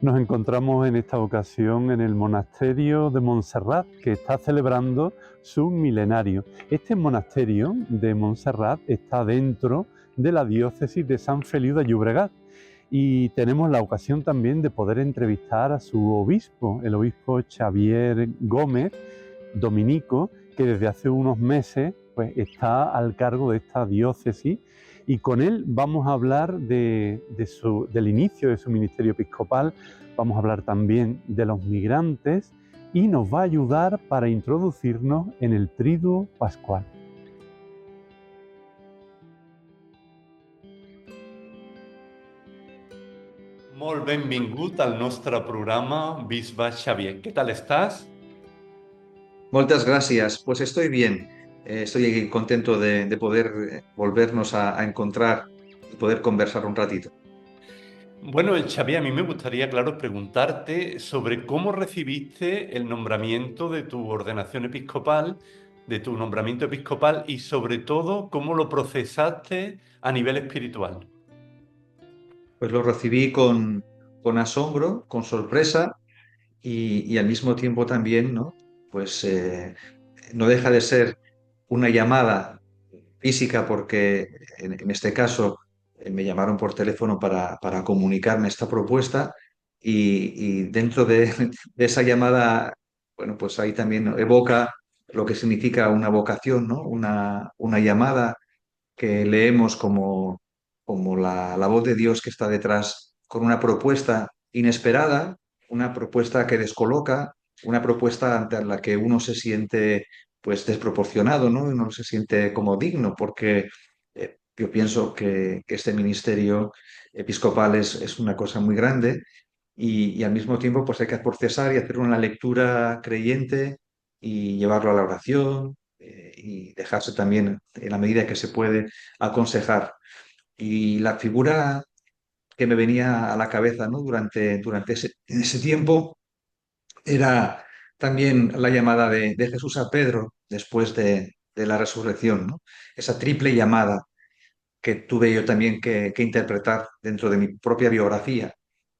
Nos encontramos en esta ocasión en el monasterio de Montserrat, que está celebrando su milenario. Este monasterio de Montserrat está dentro de la diócesis de San Feliu de Llobregat y tenemos la ocasión también de poder entrevistar a su obispo, el obispo Xavier Gómez, dominico, que desde hace unos meses pues, está al cargo de esta diócesis, y con él vamos a hablar del inicio de su ministerio episcopal, vamos a hablar también de los migrantes y nos va a ayudar para introducirnos en el Triduo Pascual. Molt benvingut al nostre programa Bisbe Xavier. ¿Qué tal estás? Muchas gracias. Pues estoy bien. Estoy contento de poder volvernos a encontrar y poder conversar un ratito. Bueno, el Xavier, a mí me gustaría, claro, preguntarte sobre cómo recibiste el nombramiento de tu ordenación episcopal, de tu nombramiento episcopal y sobre todo cómo lo procesaste a nivel espiritual. Pues lo recibí con asombro, con sorpresa y al mismo tiempo también, ¿no? Pues no deja de ser una llamada física porque en este caso me llamaron por teléfono para comunicarme esta propuesta y dentro de esa llamada, bueno, pues ahí también evoca lo que significa una vocación, ¿no? Una llamada que leemos como la voz de Dios que está detrás con una propuesta inesperada, una propuesta que descoloca, una propuesta ante la que uno se siente pues desproporcionado, ¿no? Uno se siente como digno, porque yo pienso que este ministerio episcopal es una cosa muy grande y al mismo tiempo pues hay que procesar y hacer una lectura creyente y llevarlo a la oración y dejarse también, en la medida que se puede, aconsejar. Y la figura que me venía a la cabeza, ¿no? durante ese tiempo era también la llamada de Jesús a Pedro después de la resurrección, ¿no? Esa triple llamada que tuve yo también que interpretar dentro de mi propia biografía.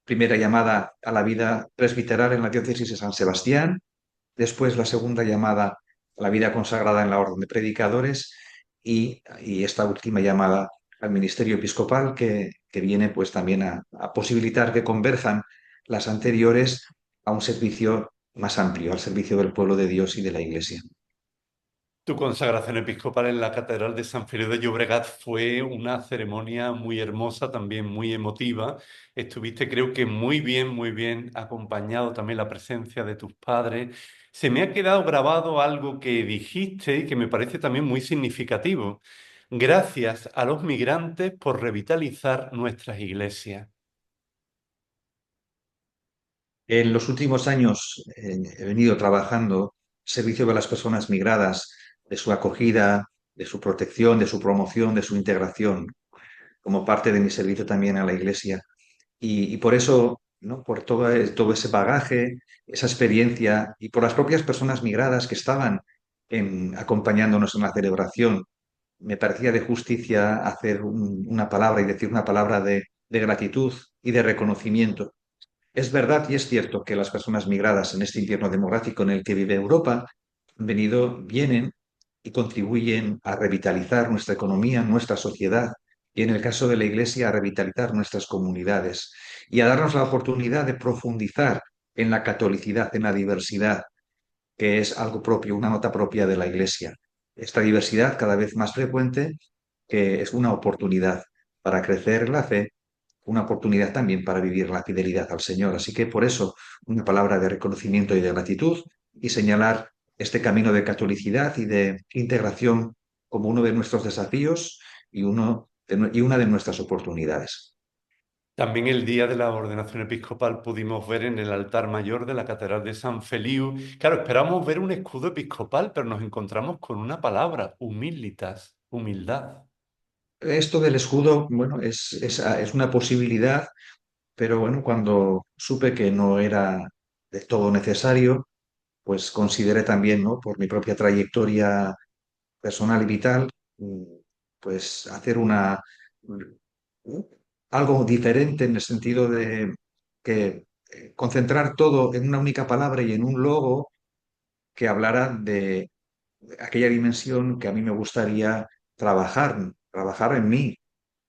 Primera llamada a la vida presbiteral en la diócesis de San Sebastián, después la segunda llamada a la vida consagrada en la orden de predicadores y esta última llamada al ministerio episcopal que viene pues también a posibilitar que converjan las anteriores a un servicio más amplio, al servicio del pueblo de Dios y de la Iglesia. Tu consagración episcopal en la Catedral de San Feliu de Llobregat fue una ceremonia muy hermosa, también muy emotiva. Estuviste, creo que muy bien acompañado también la presencia de tus padres. Se me ha quedado grabado algo que dijiste y que me parece también muy significativo. Gracias a los migrantes por revitalizar nuestras iglesias. En los últimos años he venido trabajando servicio de las personas migradas, de su acogida, de su protección, de su promoción, de su integración, como parte de mi servicio también a la Iglesia. Y por eso, ¿no? Por todo ese bagaje, esa experiencia y por las propias personas migradas que estaban acompañándonos en la celebración, me parecía de justicia hacer una palabra y decir una palabra de gratitud y de reconocimiento. Es verdad y es cierto que las personas migradas en este invierno demográfico en el que vive Europa vienen y contribuyen a revitalizar nuestra economía, nuestra sociedad y en el caso de la Iglesia a revitalizar nuestras comunidades y a darnos la oportunidad de profundizar en la catolicidad, en la diversidad, que es algo propio, una nota propia de la Iglesia. Esta diversidad cada vez más frecuente, que es una oportunidad para crecer en la fe, una oportunidad también para vivir la fidelidad al Señor. Así que por eso una palabra de reconocimiento y de gratitud y señalar este camino de catolicidad y de integración como uno de nuestros desafíos y una de nuestras oportunidades. También el día de la ordenación episcopal pudimos ver en el altar mayor de la Catedral de San Feliu. Claro, esperamos ver un escudo episcopal, pero nos encontramos con una palabra, humilitas, humildad. Esto del escudo, bueno, es una posibilidad, pero bueno, cuando supe que no era de todo necesario, pues consideré también, ¿no? Por mi propia trayectoria personal y vital, pues hacer algo diferente en el sentido de que concentrar todo en una única palabra y en un logo que hablara de aquella dimensión que a mí me gustaría trabajar en mí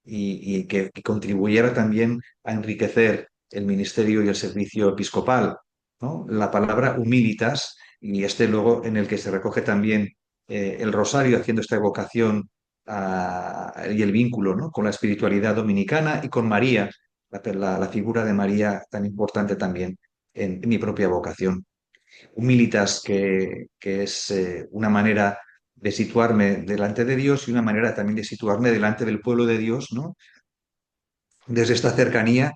y que contribuyera también a enriquecer el ministerio y el servicio episcopal, ¿no? La palabra humilitas y este logo en el que se recoge también el rosario, haciendo esta evocación y el vínculo, ¿no? Con la espiritualidad dominicana y con María, la figura de María tan importante también en mi propia vocación. Humilitas, que es una manera de situarme delante de Dios y una manera también de situarme delante del pueblo de Dios, ¿no? Desde esta cercanía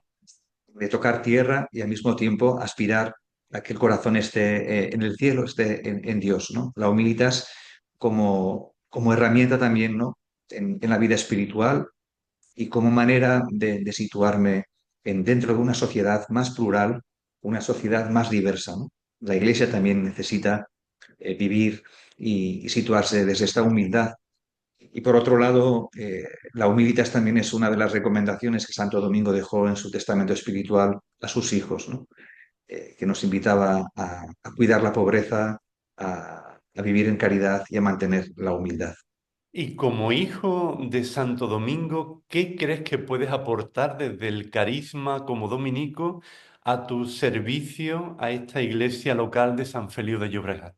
de tocar tierra y al mismo tiempo aspirar a que el corazón esté en el cielo, esté en Dios, ¿no? La humilitas como herramienta también, ¿no? En la vida espiritual y como manera de situarme dentro de una sociedad más plural, una sociedad más diversa, ¿no? La Iglesia también necesita vivir y situarse desde esta humildad. Y por otro lado, la humilitas también es una de las recomendaciones que Santo Domingo dejó en su testamento espiritual a sus hijos, ¿no? Que nos invitaba a cuidar la pobreza, a vivir en caridad y a mantener la humildad. Y como hijo de Santo Domingo, ¿qué crees que puedes aportar desde el carisma como dominico a tu servicio a esta iglesia local de San Feliu de Llobregat?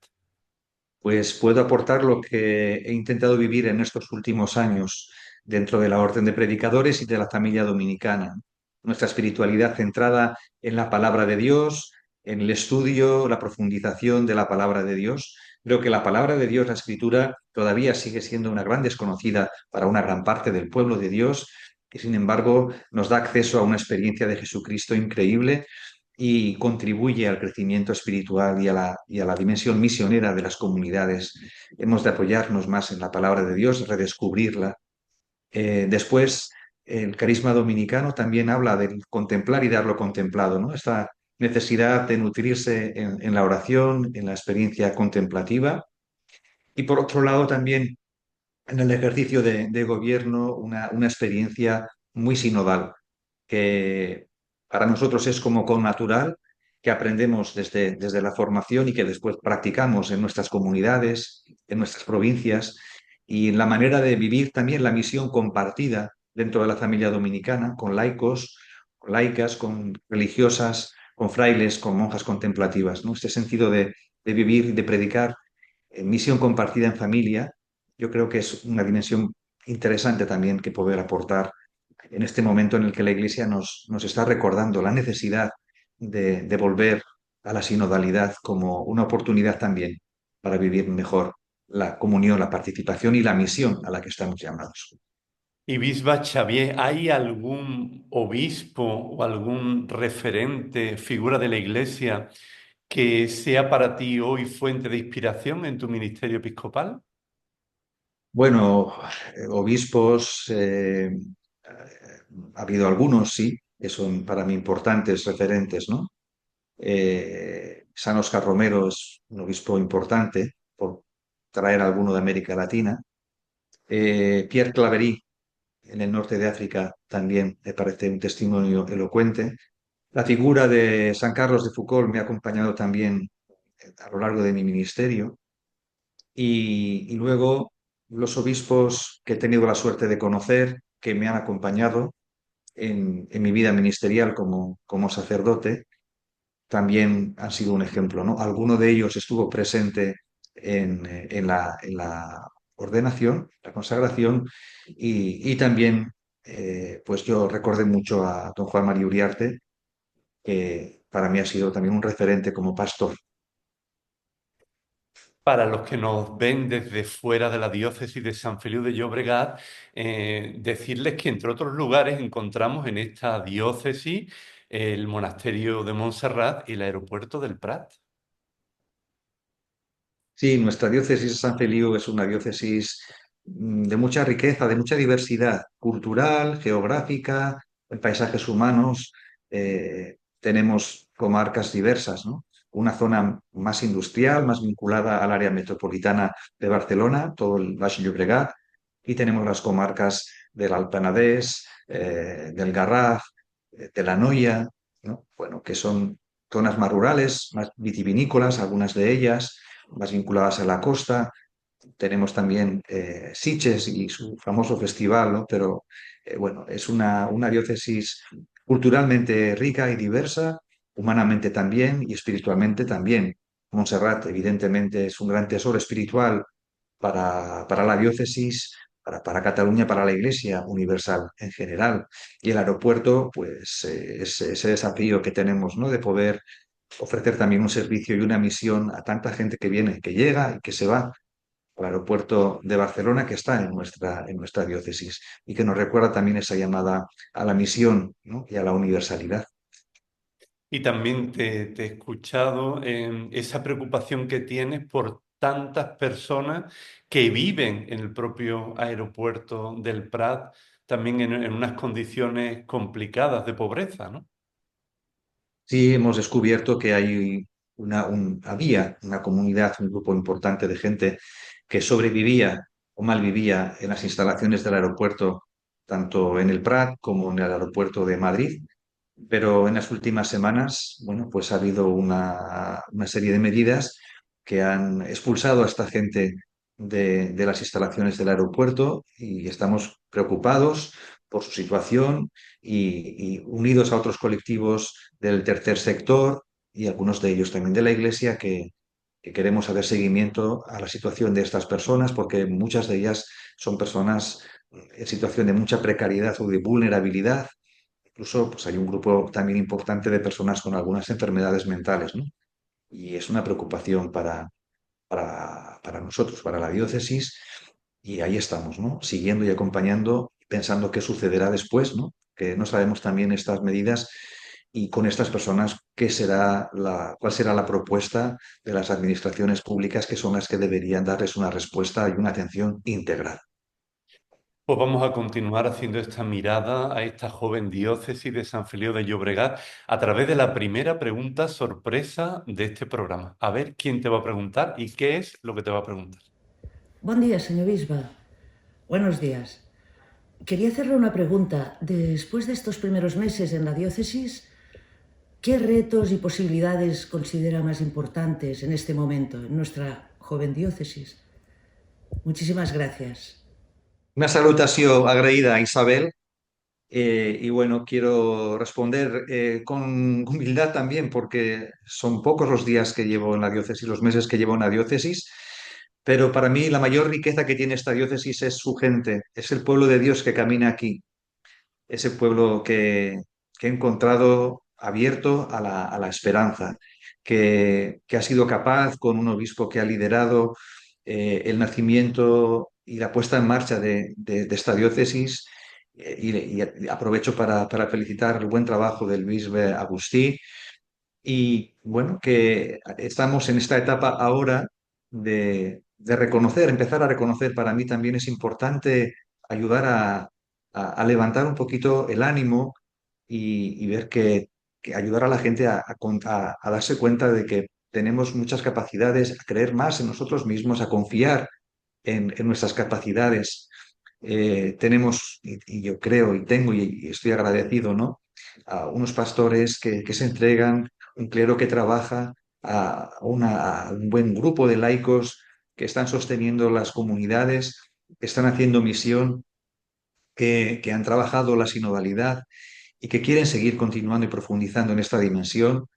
Pues puedo aportar lo que he intentado vivir en estos últimos años dentro de la Orden de Predicadores y de la familia dominicana. Nuestra espiritualidad centrada en la palabra de Dios, en el estudio, la profundización de la palabra de Dios. Creo que la palabra de Dios, la escritura, todavía sigue siendo una gran desconocida para una gran parte del pueblo de Dios, que sin embargo nos da acceso a una experiencia de Jesucristo increíble y contribuye al crecimiento espiritual y a la dimensión misionera de las comunidades. Hemos de apoyarnos más en la palabra de Dios, redescubrirla. Después, el carisma dominicano también habla del contemplar y dar lo contemplado, ¿no? Esta necesidad de nutrirse en la oración, en la experiencia contemplativa. Y por otro lado, también en el ejercicio de gobierno, una experiencia muy sinodal que para nosotros es como connatural, que aprendemos desde la formación y que después practicamos en nuestras comunidades, en nuestras provincias, y en la manera de vivir también la misión compartida dentro de la familia dominicana, con laicos, con laicas, con religiosas, con frailes, con monjas contemplativas, ¿no? Este sentido de vivir, de predicar, misión compartida en familia, yo creo que es una dimensión interesante también que poder aportar en este momento en el que la Iglesia nos está recordando la necesidad de volver a la sinodalidad como una oportunidad también para vivir mejor la comunión, la participación y la misión a la que estamos llamados. Y Bisba Xavier, ¿hay algún obispo o algún referente, figura de la iglesia, que sea para ti hoy fuente de inspiración en tu ministerio episcopal? Bueno, obispos, ha habido algunos, sí, que son para mí importantes referentes, ¿no? San Oscar Romero es un obispo importante, por traer alguno de América Latina. Pierre Claverí, en el norte de África, también me parece un testimonio elocuente. La figura de San Carlos de Foucault me ha acompañado también a lo largo de mi ministerio. Y luego los obispos que he tenido la suerte de conocer, que me han acompañado en mi vida ministerial como sacerdote, también han sido un ejemplo, ¿no? Alguno de ellos estuvo presente en la ordenación, la consagración, y también, pues yo recordé mucho a don Juan María Uriarte, que para mí ha sido también un referente como pastor. Para los que nos ven desde fuera de la diócesis de San Feliu de Llobregat, decirles que entre otros lugares encontramos en esta diócesis el monasterio de Montserrat y el aeropuerto del Prat. Sí, nuestra diócesis de San Feliu es una diócesis de mucha riqueza, de mucha diversidad cultural, geográfica, en paisajes humanos. Tenemos comarcas diversas, ¿no? Una zona más industrial, más vinculada al área metropolitana de Barcelona, todo el Baix Llobregat, y tenemos las comarcas del Alt Penedès, del Garraf, de la Noia, ¿no? Bueno, que son zonas más rurales, más vitivinícolas, algunas de ellas más vinculadas a la costa. Tenemos también Sitges y su famoso festival, ¿no? Pero bueno, es una diócesis culturalmente rica y diversa, humanamente también y espiritualmente también. Montserrat, evidentemente, es un gran tesoro espiritual para la diócesis, para Cataluña, para la Iglesia universal en general. Y el aeropuerto, pues es ese desafío que tenemos, ¿no? De poder ofrecer también un servicio y una misión a tanta gente que viene, que llega y que se va al aeropuerto de Barcelona, que está en nuestra diócesis y que nos recuerda también esa llamada a la misión, ¿no? Y a la universalidad. Y también te he escuchado en esa preocupación que tienes por tantas personas que viven en el propio aeropuerto del Prat, también en unas condiciones complicadas de pobreza, ¿no? Sí, hemos descubierto que había una comunidad, un grupo importante de gente que sobrevivía o malvivía en las instalaciones del aeropuerto, tanto en el Prat como en el aeropuerto de Madrid. Pero en las últimas semanas, bueno, pues ha habido una serie de medidas que han expulsado a esta gente de las instalaciones del aeropuerto y estamos preocupados por su situación y unidos a otros colectivos del tercer sector y algunos de ellos también de la Iglesia que queremos hacer seguimiento a la situación de estas personas porque muchas de ellas son personas en situación de mucha precariedad o de vulnerabilidad. Incluso pues, hay un grupo también importante de personas con algunas enfermedades mentales, ¿no? Y es una preocupación para nosotros, para la diócesis, y ahí estamos, ¿no? Siguiendo y acompañando, pensando qué sucederá después, ¿no? Que no sabemos también estas medidas y con estas personas cuál será la propuesta de las administraciones públicas que son las que deberían darles una respuesta y una atención integral. Pues vamos a continuar haciendo esta mirada a esta joven diócesis de San Feliu de Llobregat a través de la primera pregunta sorpresa de este programa. A ver quién te va a preguntar y qué es lo que te va a preguntar. Buen día, señor Bisba. Buenos días. Quería hacerle una pregunta. Después de estos primeros meses en la diócesis, ¿qué retos y posibilidades considera más importantes en este momento en nuestra joven diócesis? Muchísimas gracias. Una salutación agradecida a Isabel. Y bueno, quiero responder con humildad también, porque son pocos los días que llevo en la diócesis, los meses que llevo en la diócesis, pero para mí la mayor riqueza que tiene esta diócesis es su gente, es el pueblo de Dios que camina aquí, ese pueblo que he encontrado abierto a la esperanza, que ha sido capaz, con un obispo que ha liderado el nacimiento y la puesta en marcha de esta diócesis. Y aprovecho para felicitar el buen trabajo del Bisbe Agustí y bueno, que estamos en esta etapa ahora de reconocer, empezar a reconocer. Para mí también es importante ayudar a levantar un poquito el ánimo y ver que ayudar a la gente a darse cuenta de que tenemos muchas capacidades, a creer más en nosotros mismos, a confiar en nuestras capacidades. Tenemos, y yo creo y tengo y estoy agradecido, ¿no? A unos pastores que se entregan, un clero que trabaja, a un buen grupo de laicos que están sosteniendo las comunidades, que están haciendo misión, que han trabajado la sinodalidad y que quieren seguir continuando y profundizando en esta dimensión.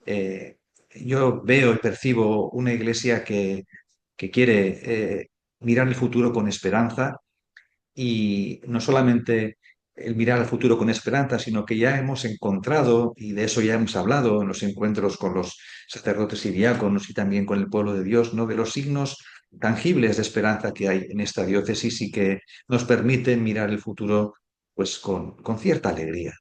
Eh, yo veo y percibo una iglesia que quiere mirar el futuro con esperanza y no solamente el mirar al futuro con esperanza, sino que ya hemos encontrado, y de eso ya hemos hablado en los encuentros con los sacerdotes y diáconos y también con el pueblo de Dios, ¿no? De los signos tangibles de esperanza que hay en esta diócesis y que nos permiten mirar el futuro pues con cierta alegría.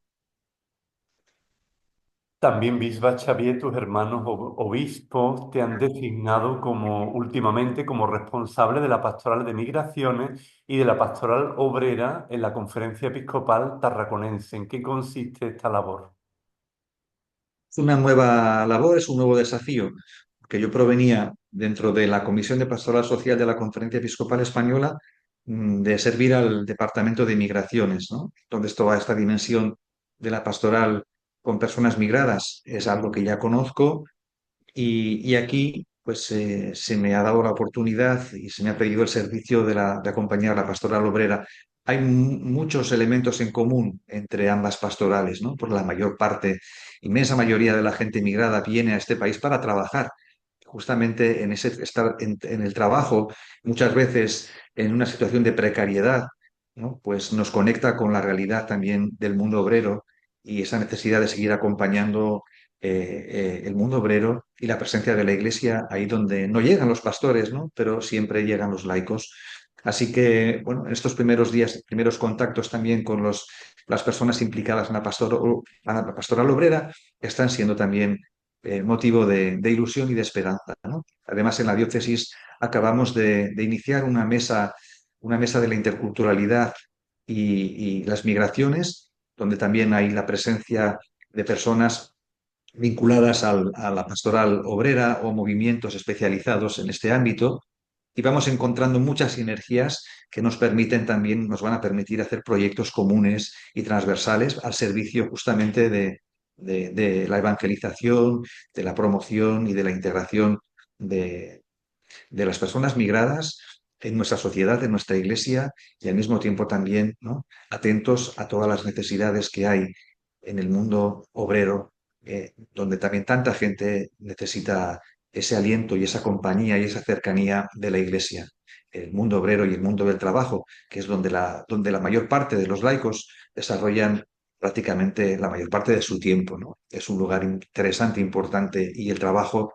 También, Bisba Xavier, tus hermanos obispos te han designado como últimamente como responsable de la pastoral de migraciones y de la pastoral obrera en la Conferencia Episcopal Tarraconense. ¿En qué consiste esta labor? Es una nueva labor, es un nuevo desafío, porque yo provenía dentro de la Comisión de Pastoral Social de la Conferencia Episcopal Española de servir al Departamento de Migraciones, ¿no? Donde toda esta dimensión de la pastoral con personas migradas es algo que ya conozco y aquí pues se me ha dado la oportunidad y se me ha pedido el servicio de acompañar a la pastoral obrera. Hay muchos elementos en común entre ambas pastorales, ¿no? Por la mayor parte, inmensa mayoría de la gente migrada viene a este país para trabajar. Justamente en ese estar en el trabajo, muchas veces en una situación de precariedad, ¿no? Pues nos conecta con la realidad también del mundo obrero y esa necesidad de seguir acompañando el mundo obrero y la presencia de la Iglesia ahí donde no llegan los pastores, ¿no? Pero siempre llegan los laicos. Así que, bueno, en estos primeros días, primeros contactos también con las personas implicadas en la pastoral obrera están siendo también motivo de ilusión y de esperanza, ¿no? Además, en la diócesis acabamos de iniciar una mesa de la interculturalidad y las migraciones, donde también hay la presencia de personas vinculadas a la pastoral obrera o movimientos especializados en este ámbito y vamos encontrando muchas sinergias que nos permiten también, nos van a permitir hacer proyectos comunes y transversales al servicio justamente de la evangelización, de la promoción y de la integración de, de las personas migradas en nuestra sociedad, en nuestra iglesia y al mismo tiempo también, ¿no? Atentos a todas las necesidades que hay en el mundo obrero, donde también tanta gente necesita ese aliento y esa compañía y esa cercanía de la iglesia. El mundo obrero y el mundo del trabajo, que es donde la mayor parte de los laicos desarrollan prácticamente la mayor parte de su tiempo, ¿no? Es un lugar interesante, importante, y el trabajo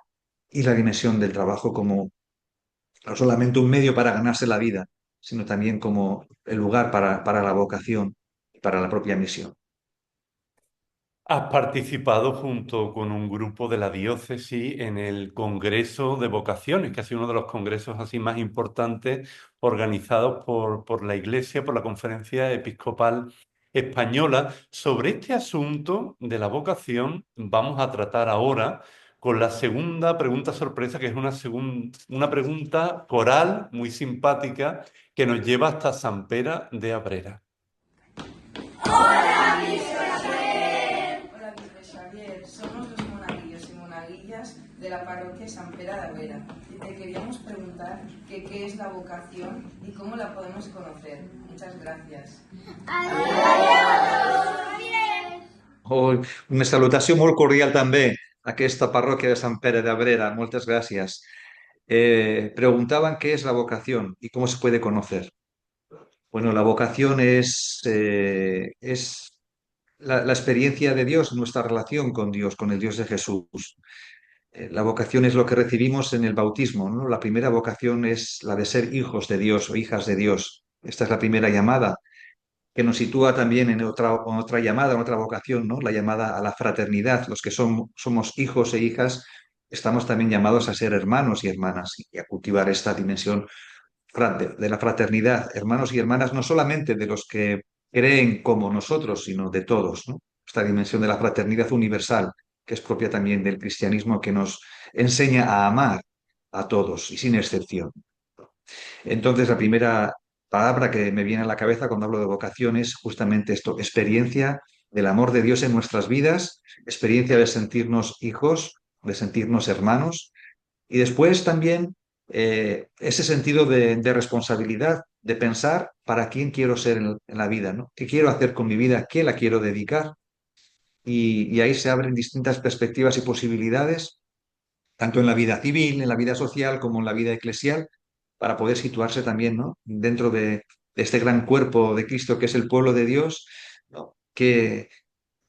y la dimensión del trabajo como no solamente un medio para ganarse la vida, sino también como el lugar para la vocación y para la propia misión. Has participado junto con un grupo de la diócesis en el Congreso de Vocaciones, que ha sido uno de los congresos así más importantes organizados por la Iglesia, por la Conferencia Episcopal Española. Sobre este asunto de la vocación vamos a tratar ahora con la segunda pregunta sorpresa, que es una pregunta coral muy simpática que nos lleva hasta San Pere de Abrera. Hola, Bisbe Xavier. Somos los monaguillos y monaguillas de la parroquia San Pere de Abrera y te queríamos preguntar qué es la vocación y cómo la podemos conocer. Muchas gracias. Oh, una salutació molt cordial també a aquesta parròquia de Sant Pere de Abrera. Muchas gracias. Preguntaban qué es la vocación y cómo se puede conocer. Bueno, la vocación es la experiencia de Dios, nuestra relación con Dios, con el Dios de Jesús. La vocación es lo que recibimos en el bautismo, ¿no? La primera vocación es la de ser hijos de Dios o hijas de Dios. Esta es la primera llamada que nos sitúa también en otra llamada, en otra vocación, ¿no? La llamada a la fraternidad. Los que somos hijos e hijas estamos también llamados a ser hermanos y hermanas y a cultivar esta dimensión de la fraternidad, hermanos y hermanas, no solamente de los que creen como nosotros, sino de todos, ¿no? Esta dimensión de la fraternidad universal, que es propia también del cristianismo, que nos enseña a amar a todos y sin excepción. Entonces, la primera palabra que me viene a la cabeza cuando hablo de vocación es justamente esto, experiencia del amor de Dios en nuestras vidas, experiencia de sentirnos hijos, de sentirnos hermanos, y después también ese sentido de responsabilidad, de pensar para quién quiero ser en la vida, ¿no? ¿Qué quiero hacer con mi vida? ¿Qué la quiero dedicar? Y ahí se abren distintas perspectivas y posibilidades, tanto en la vida civil, en la vida social, como en la vida eclesial, para poder situarse también, ¿no? Dentro de este gran cuerpo de Cristo que es el pueblo de Dios, ¿no?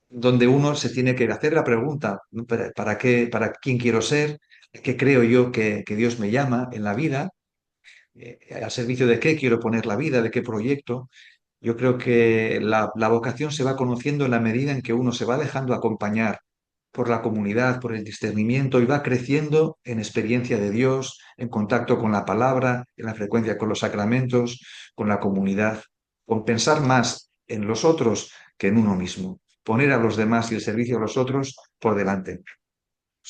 Donde uno se tiene que hacer la pregunta, ¿no? ¿Para qué, para quién quiero ser? ¿Qué creo yo que Dios me llama en la vida? ¿Al servicio de qué quiero poner la vida? ¿De qué proyecto? Yo creo que la vocación se va conociendo en la medida en que uno se va dejando acompañar por la comunidad, por el discernimiento y va creciendo en experiencia de Dios, en contacto con la palabra, en la frecuencia con los sacramentos, con la comunidad, con pensar más en los otros que en uno mismo, poner a los demás y el servicio a los otros por delante.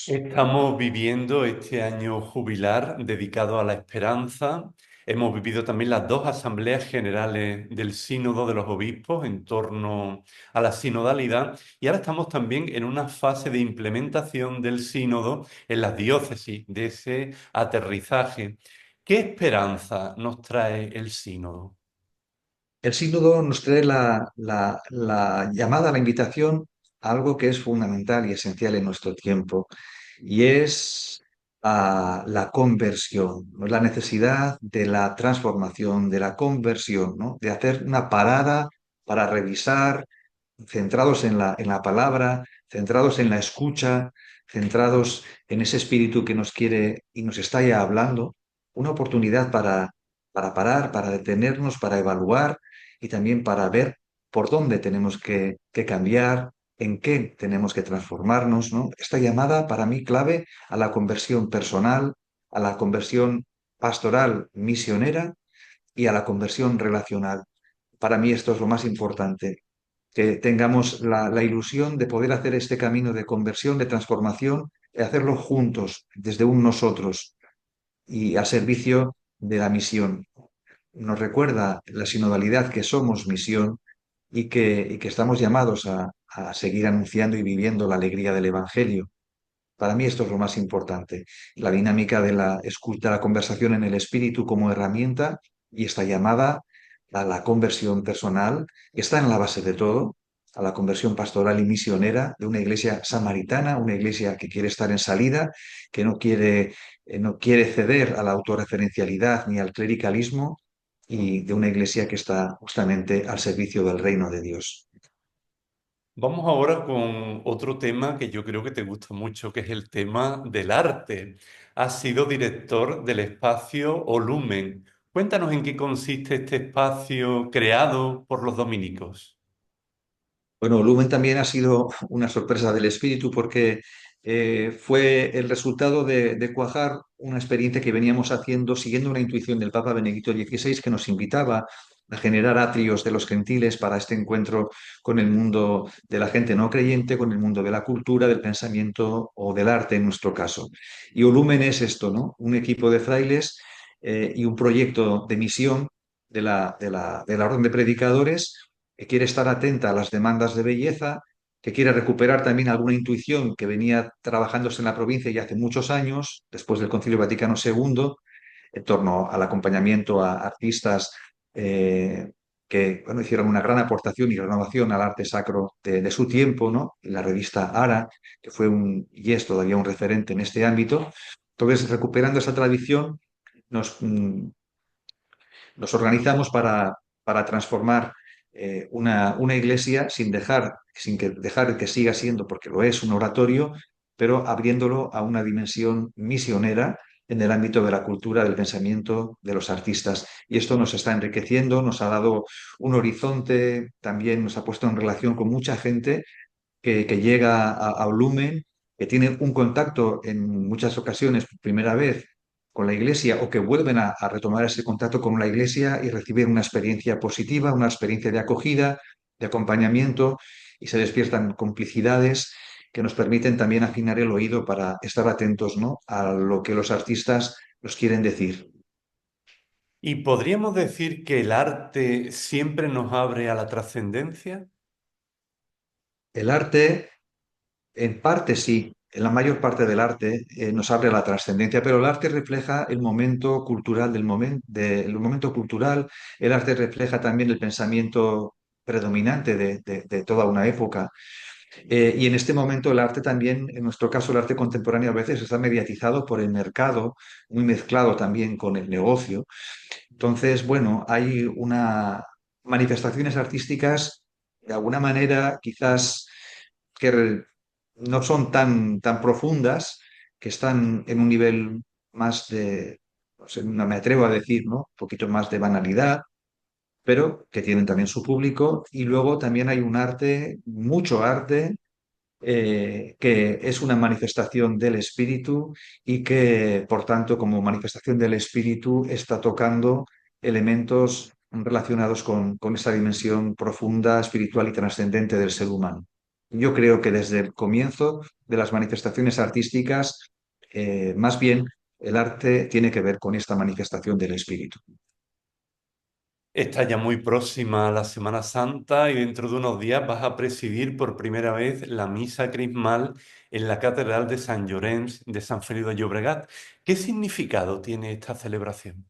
Estamos viviendo este año jubilar dedicado a la esperanza Hemos vivido también las dos asambleas generales del Sínodo de los Obispos en torno a la sinodalidad y ahora estamos también en una fase de implementación del Sínodo en las diócesis, de ese aterrizaje. ¿Qué esperanza nos trae el Sínodo? El sínodo nos trae la llamada, la invitación a algo que es fundamental y esencial en nuestro tiempo, y es la conversión, ¿no? La necesidad de la transformación, de la conversión, ¿no? De hacer una parada para revisar, centrados en la palabra, centrados en la escucha, centrados en ese espíritu que nos quiere y nos está ya hablando, una oportunidad para parar, para detenernos, para evaluar y también para ver por dónde tenemos que cambiar, en qué tenemos que transformarnos, ¿no? Esta llamada para mí clave a la conversión personal, a la conversión pastoral misionera y a la conversión relacional. Para mí esto es lo más importante, que tengamos la ilusión de poder hacer este camino de conversión, de transformación, y hacerlo juntos, desde un nosotros y a servicio de la misión. Nos recuerda la sinodalidad que somos misión y que estamos llamados a seguir anunciando y viviendo la alegría del Evangelio. Para mí esto es lo más importante, la dinámica de la escucha, la conversación en el espíritu como herramienta y esta llamada a la conversión personal, que está en la base de todo, a la conversión pastoral y misionera de una iglesia samaritana, una iglesia que quiere estar en salida, que no quiere ceder a la autorreferencialidad ni al clericalismo, y de una iglesia que está justamente al servicio del reino de Dios. Vamos ahora con otro tema que yo creo que te gusta mucho, que es el tema del arte. Has sido director del espacio Olumen. Cuéntanos en qué consiste este espacio creado por los dominicos. Bueno, Lumen también ha sido una sorpresa del espíritu porque fue el resultado de cuajar una experiencia que veníamos haciendo siguiendo una intuición del Papa Benedicto XVI, que nos invitaba a generar atrios de los gentiles para este encuentro con el mundo de la gente no creyente, con el mundo de la cultura, del pensamiento o del arte en nuestro caso. Y Olumen es esto, ¿no? Un equipo de frailes y un proyecto de misión de la Orden de Predicadores, que quiere estar atenta a las demandas de belleza, que quiere recuperar también alguna intuición que venía trabajándose en la provincia ya hace muchos años, después del Concilio Vaticano II, en torno al acompañamiento a artistas que bueno, hicieron una gran aportación y renovación al arte sacro de su tiempo, ¿no? La revista Ara, que fue y es todavía un referente en este ámbito. Entonces, recuperando esa tradición, nos, nos organizamos para transformar una iglesia sin dejar que siga siendo, porque lo es, un oratorio, pero abriéndolo a una dimensión misionera en el ámbito de la cultura, del pensamiento, de los artistas. Y esto nos está enriqueciendo, nos ha dado un horizonte, también nos ha puesto en relación con mucha gente que llega a Olumen, que tiene un contacto en muchas ocasiones por primera vez con la iglesia o que vuelven a retomar ese contacto con la iglesia y reciben una experiencia positiva, una experiencia de acogida, de acompañamiento, y se despiertan complicidades que nos permiten también afinar el oído para estar atentos, ¿no?, a lo que los artistas nos quieren decir. ¿Y podríamos decir que el arte siempre nos abre a la trascendencia? El arte, en parte sí, en la mayor parte del arte nos abre a la trascendencia, pero el arte refleja el momento cultural el momento cultural, el arte refleja también el pensamiento predominante de toda una época. Y en este momento el arte también, en nuestro caso el arte contemporáneo a veces está mediatizado por el mercado, muy mezclado también con el negocio. Entonces, bueno, hay una manifestaciones artísticas de alguna manera quizás que no son tan profundas, que están en un nivel más no sé, no me atrevo a decir, ¿no? Un poquito más de banalidad, pero que tienen también su público. Y luego también hay un arte, mucho arte, que es una manifestación del espíritu y que, por tanto, como manifestación del espíritu, está tocando elementos relacionados con esa dimensión profunda, espiritual y trascendente del ser humano. Yo creo que desde el comienzo de las manifestaciones artísticas, más bien el arte tiene que ver con esta manifestación del Espíritu. Está ya muy próxima a la Semana Santa y dentro de unos días vas a presidir por primera vez la misa crismal en la Catedral de Sant Llorenç de San Feliu de Llobregat. ¿Qué significado tiene esta celebración?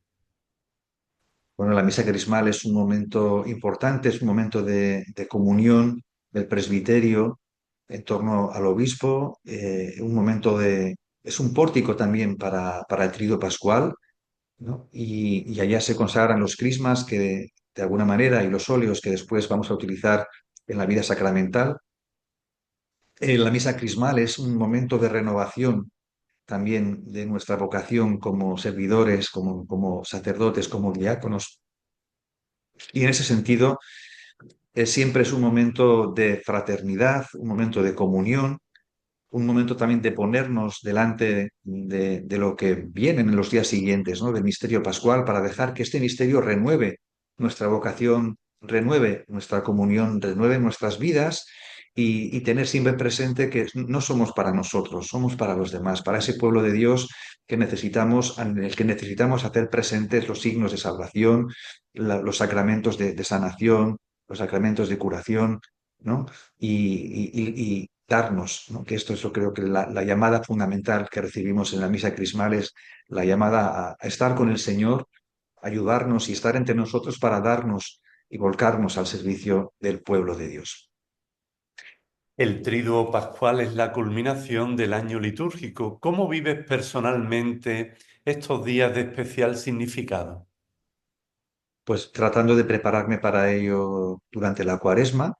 Bueno, la misa crismal es un momento importante, es un momento de comunión del presbiterio en torno al obispo, un momento es un pórtico también para el trido pascual, ¿no? Y allá se consagran los crismas que de alguna manera y los óleos que después vamos a utilizar en la vida sacramental. La misa crismal es un momento de renovación también de nuestra vocación como servidores, como sacerdotes, como diáconos. Y en ese sentido, siempre es un momento de fraternidad, un momento de comunión, un momento también de ponernos delante de lo que viene en los días siguientes, ¿no? Del misterio pascual, para dejar que este misterio renueve nuestra vocación, renueve nuestra comunión, renueve nuestras vidas y tener siempre presente que no somos para nosotros, somos para los demás, para ese pueblo de Dios que necesitamos, en el que necesitamos hacer presentes los signos de salvación, los sacramentos de sanación, los sacramentos de curación, ¿no? Y darnos, ¿no? Que esto es, yo creo que la llamada fundamental que recibimos en la misa crismal es la llamada a estar con el Señor, ayudarnos y estar entre nosotros para darnos y volcarnos al servicio del pueblo de Dios. El Triduo Pascual es la culminación del año litúrgico. ¿Cómo vives personalmente estos días de especial significado? Pues tratando de prepararme para ello durante la Cuaresma,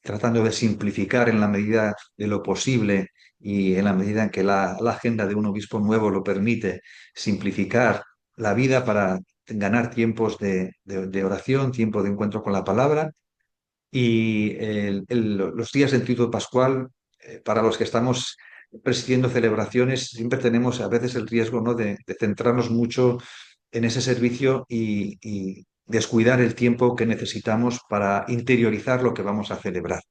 tratando de simplificar en la medida de lo posible y en la medida en que la agenda de un obispo nuevo lo permite, simplificar la vida para ganar tiempos de oración, tiempo de encuentro con la palabra. Y los días del Triduo Pascual, para los que estamos presidiendo celebraciones, siempre tenemos a veces el riesgo, ¿no? de centrarnos mucho en ese servicio y descuidar el tiempo que necesitamos para interiorizar lo que vamos a celebrar.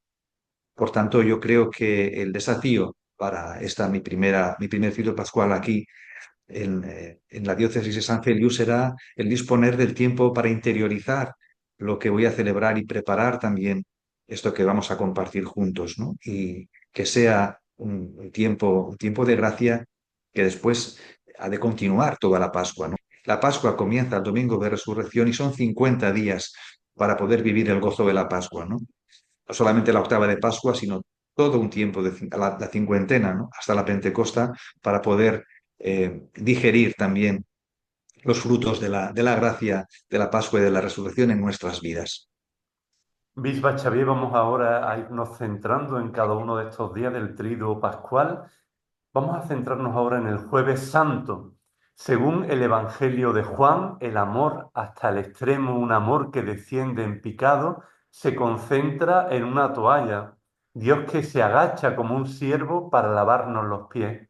Por tanto, yo creo que el desafío para mi primer Triduo Pascual aquí en la diócesis de San Feliu será el disponer del tiempo para interiorizar lo que voy a celebrar y preparar también esto que vamos a compartir juntos, ¿no? Y que sea un tiempo de gracia que después ha de continuar toda la Pascua, ¿no? La Pascua comienza el domingo de resurrección y son 50 días para poder vivir el gozo de la Pascua, ¿no? No solamente la octava de Pascua, sino todo un tiempo la cincuentena, ¿no? Hasta la Pentecosta, para poder digerir también los frutos de la gracia de la Pascua y de la resurrección en nuestras vidas. Bisba Xavier, vamos ahora a irnos centrando en cada uno de estos días del Triduo Pascual. Vamos a centrarnos ahora en el Jueves Santo. Según el Evangelio de Juan, el amor hasta el extremo, un amor que desciende en picado, se concentra en una toalla. Dios que se agacha como un siervo para lavarnos los pies.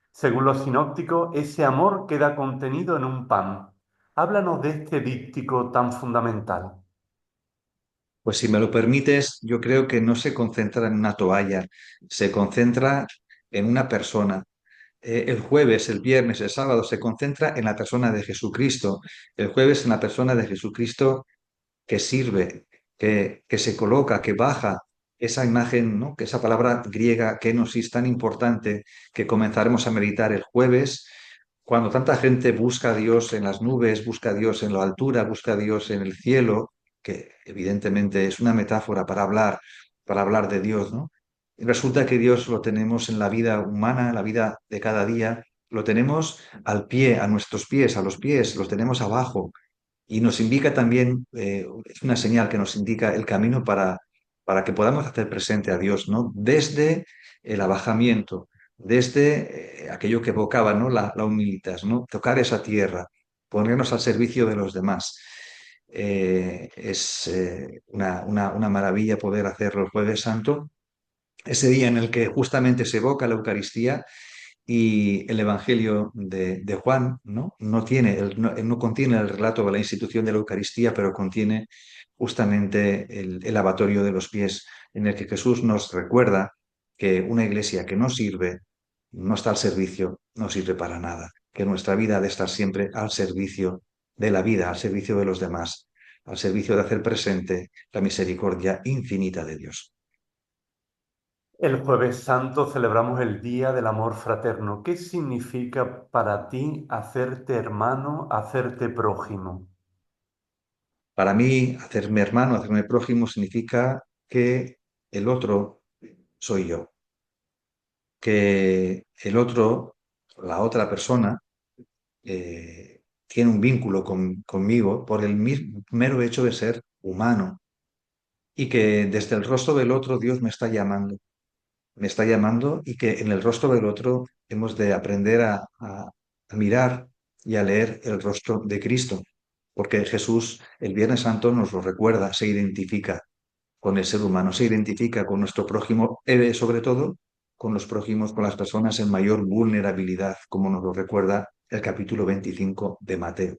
Según los sinópticos, ese amor queda contenido en un pan. Háblanos de este díptico tan fundamental. Pues si me lo permites, yo creo que no se concentra en una toalla, se concentra en una persona. El jueves, el viernes, el sábado se concentra en la persona de Jesucristo. El jueves en la persona de Jesucristo que sirve, que se coloca, que baja esa imagen, ¿no? Que esa palabra griega kenosis tan importante que comenzaremos a meditar el jueves, cuando tanta gente busca a Dios en las nubes, busca a Dios en la altura, busca a Dios en el cielo, que evidentemente es una metáfora para hablar de Dios, ¿no? Y resulta que Dios lo tenemos en la vida humana, en la vida de cada día, lo tenemos al pie, a nuestros pies, a los pies, los tenemos abajo, y nos indica también, es una señal que nos indica el camino para que podamos hacer presente a Dios, ¿no? Desde el abajamiento, desde aquello que evocaba, ¿no? La humilitas, ¿no? Tocar esa tierra, ponernos al servicio de los demás. Es una maravilla poder hacerlo el Jueves Santo, ese día en el que justamente se evoca la Eucaristía y el Evangelio de Juan, ¿no? No contiene el relato de la institución de la Eucaristía, pero contiene justamente el lavatorio de los pies, en el que Jesús nos recuerda que una iglesia que no sirve, no está al servicio, no sirve para nada. que nuestra vida ha de estar siempre al servicio de la vida, al servicio de los demás, al servicio de hacer presente la misericordia infinita de Dios. El Jueves Santo celebramos el Día del Amor Fraterno. ¿Qué significa para ti hacerte hermano, hacerte prójimo? Para mí, hacerme hermano, hacerme prójimo, significa que el otro soy yo, que el otro, la otra persona, tiene un vínculo conmigo por el mero hecho de ser humano y que desde el rostro del otro Dios me está llamando y que en el rostro del otro hemos de aprender a mirar y a leer el rostro de Cristo, porque Jesús el Viernes Santo nos lo recuerda, se identifica con el ser humano, se identifica con nuestro prójimo, sobre todo con los prójimos, con las personas en mayor vulnerabilidad, como nos lo recuerda el capítulo 25 de Mateo.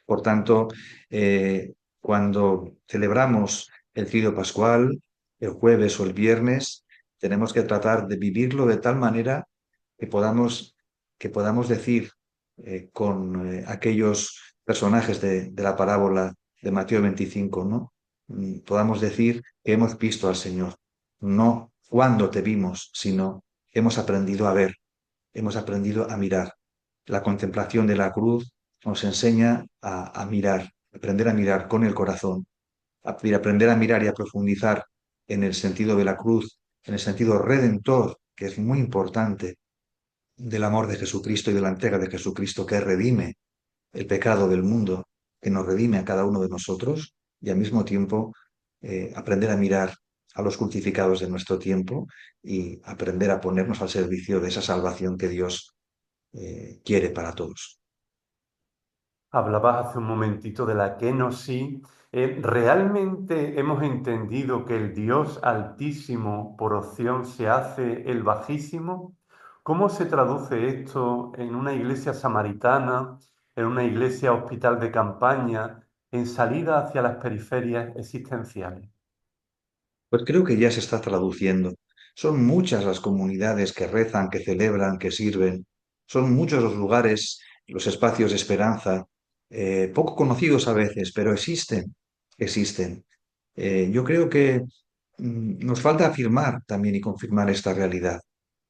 Por tanto, cuando celebramos el Trido Pascual, el jueves o el viernes, tenemos que tratar de vivirlo de tal manera que podamos decir con aquellos personajes de la parábola de Mateo 25, ¿no? Podamos decir que hemos visto al Señor, no cuando te vimos, sino hemos aprendido a ver, hemos aprendido a mirar. La contemplación de la cruz nos enseña a mirar, aprender a mirar con el corazón, aprender a mirar y a profundizar en el sentido de la cruz, en el sentido redentor, que es muy importante, del amor de Jesucristo y de la entrega de Jesucristo que redime el pecado del mundo, que nos redime a cada uno de nosotros, y al mismo tiempo aprender a mirar a los crucificados de nuestro tiempo y aprender a ponernos al servicio de esa salvación que Dios quiere para todos. Hablabas hace un momentito de la kenosis. ¿Realmente hemos entendido que el Dios Altísimo por opción se hace el Bajísimo? ¿Cómo se traduce esto en una iglesia samaritana, en una iglesia hospital de campaña, en salida hacia las periferias existenciales? Pues creo que ya se está traduciendo. Son muchas las comunidades que rezan, que celebran, que sirven. Son muchos los lugares, los espacios de esperanza, poco conocidos a veces, pero existen, existen. Yo creo que nos falta afirmar también y confirmar esta realidad,